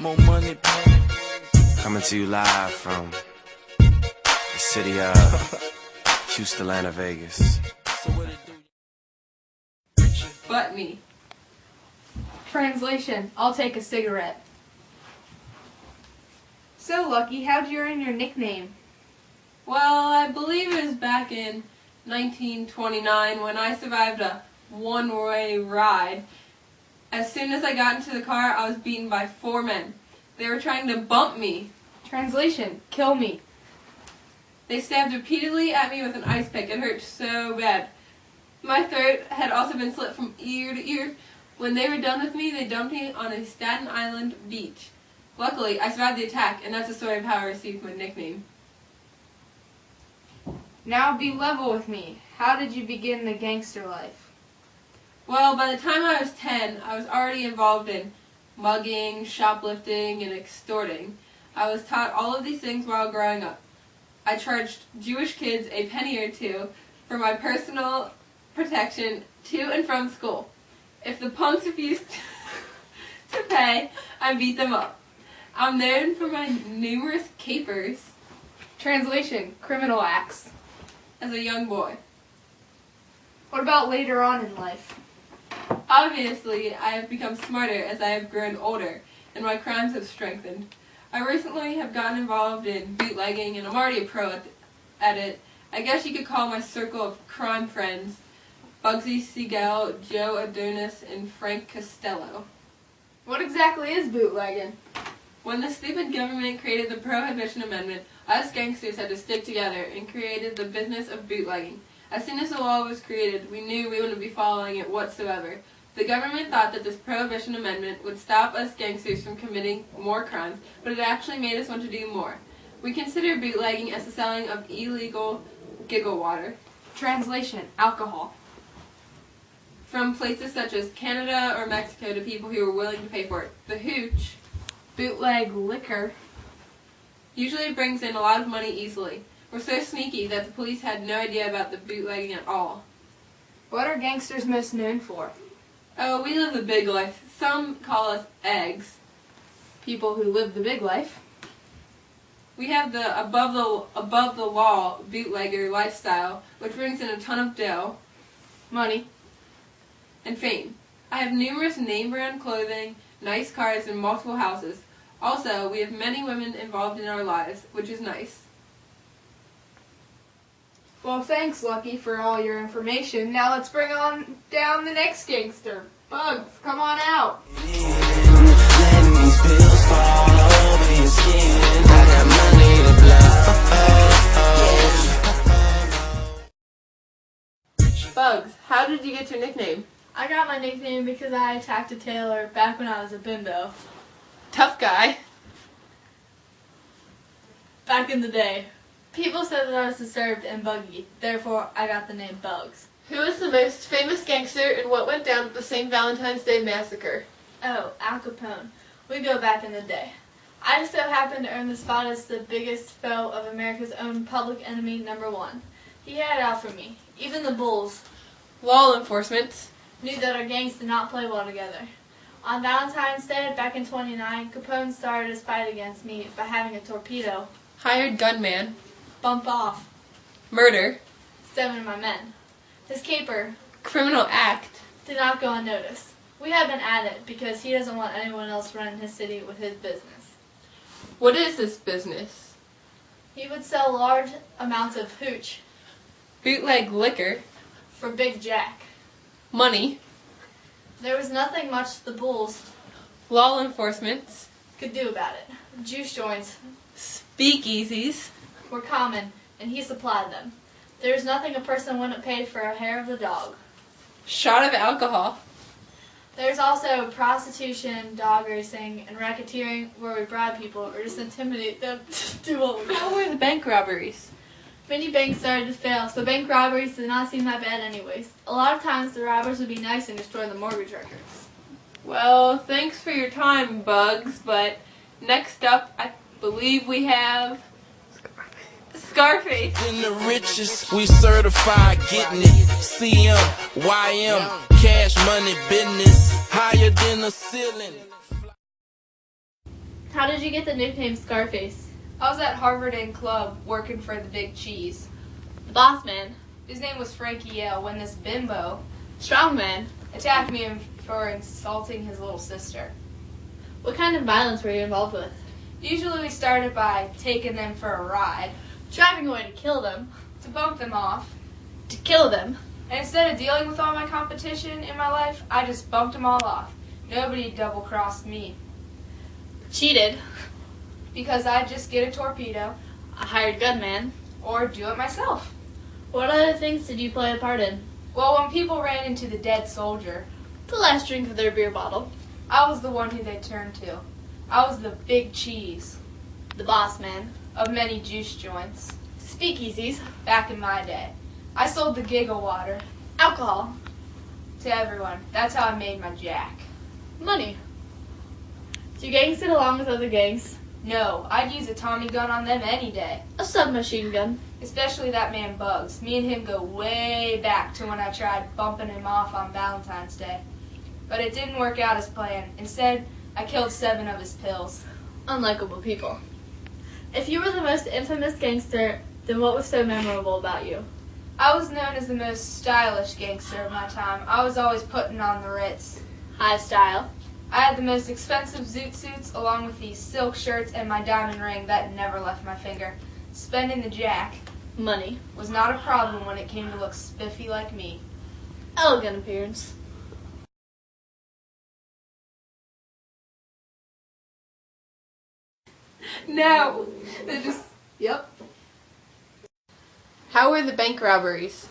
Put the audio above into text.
more money. Coming to you live from the city of Houston, Atlanta, Vegas. But me. Translation, I'll take a cigarette. So, Lucky, how'd you earn your nickname? Well, I believe it was back in 1929 when I survived a one-way ride. As soon as I got into the car, I was beaten by 4 men. They were trying to bump me. Translation, kill me. They stabbed repeatedly at me with an ice pick. It hurt so bad. My throat had also been slit from ear to ear. When they were done with me, they dumped me on a Staten Island beach. Luckily, I survived the attack, and that's the story of how I received my nickname. Now be level with me. How did you begin the gangster life? Well, by the time I was 10, I was already involved in mugging, shoplifting, and extorting. I was taught all of these things while growing up. I charged Jewish kids a penny or two for my personal protection to and from school. If the punks refused to pay, I beat them up. I'm known for my numerous capers. Translation, criminal acts. As a young boy. What about later on in life? Obviously, I have become smarter as I have grown older, and my crimes have strengthened. I recently have gotten involved in bootlegging, and I'm already a pro at it. I guess you could call my circle of crime friends Bugsy Siegel, Joe Adonis, and Frank Costello. What exactly is bootlegging? When the stupid government created the Prohibition Amendment, us gangsters had to stick together and created the business of bootlegging. As soon as the law was created, we knew we wouldn't be following it whatsoever. The government thought that this Prohibition Amendment would stop us gangsters from committing more crimes, but it actually made us want to do more. We consider bootlegging as the selling of illegal giggle water. Translation, alcohol. From places such as Canada or Mexico to people who were willing to pay for it. The hooch, Bootleg liquor. usually brings in a lot of money easily. We're so sneaky that the police had no idea about the bootlegging at all. What are gangsters most known for? Oh, we live the big life. Some call us eggs. People who live the big life. We have the above the law bootlegger lifestyle, which brings in a ton of dough, Money. and fame. I have numerous name brand clothing, nice cars, and multiple houses. Also, we have many women involved in our lives, which is nice. Well, thanks, Lucky, for all your information. Now let's bring on down the next gangster. Bugs, come on out. Bugs, how did you get your nickname? I got my nickname because I attacked a tailor back when I was a bimbo. Tough guy. Back in the day. People said that I was disturbed and buggy, therefore I got the name Bugs. Who is the most famous gangster and what went down at the St. Valentine's Day Massacre? Oh, Al Capone. We go back in the day. I just so happened to earn the spot as the biggest foe of America's own public enemy #1. He had it out for me. Even the bulls Law enforcement. knew that our gangs did not play well together. On Valentine's Day, back in '29, Capone started his fight against me by having a torpedo Hired gunman. bump off Murder. 7 of my men. His caper Criminal act. did not go unnoticed. We have been at it because he doesn't want anyone else running his city with his business. What is this business? He would sell large amounts of hooch Bootleg liquor. for Big Jack. Money. There was nothing much the bulls Law enforcement. could do about it. Juice joints Speakeasies. were common, and he supplied them. There was nothing a person wouldn't pay for a hair of the dog. Shot of alcohol. There's also prostitution, dog racing, and racketeering where we bribe people or just intimidate them to do what we How want. were the bank robberies? Many banks started to fail, so bank robberies did not seem that bad anyways. A lot of times the robbers would be nice and destroy the mortgage records. Well, thanks for your time, Bugs, but next up, I believe we have Scarface. In the richest, we certified getting it. CM, YM, cash money business, higher than the ceiling. How did you get the nickname Scarface? I was at Harvard Inn Club working for the Big Cheese. The boss man. His name was Frankie Yale when this bimbo Strong man. attacked me for insulting his little sister. What kind of violence were you involved with? Usually we started by taking them for a ride, Driving away to kill them. to bump them off, To kill them. and instead of dealing with all my competition in my life, I just bumped them all off. Nobody double-crossed me, Cheated. because I'd just get a torpedo, A hired gunman. or do it myself. What other things did you play a part in? Well, when people ran into the dead soldier, The last drink of their beer bottle. I was the one who they turned to. I was the Big Cheese The boss man. of many juice joints. Speakeasies. Back in my day, I sold the Giggle water Alcohol. to everyone. That's how I made my jack. Money. Do gangs get along with other gangs? No, I'd use a Tommy gun on them any day. A submachine gun. Especially that man Bugs. Me and him go way back to when I tried bumping him off on Valentine's Day. But it didn't work out as planned. Instead, I killed 7 of his pills. Unlikable people. If you were the most infamous gangster, then what was so memorable about you? I was known as the most stylish gangster of my time. I was always putting on the Ritz. High style. I had the most expensive zoot suits along with these silk shirts and my diamond ring that never left my finger. Spending the jack Money. was not a problem when it came to look spiffy like me. Elegant appearance. No. They're just. Yep. How were the bank robberies?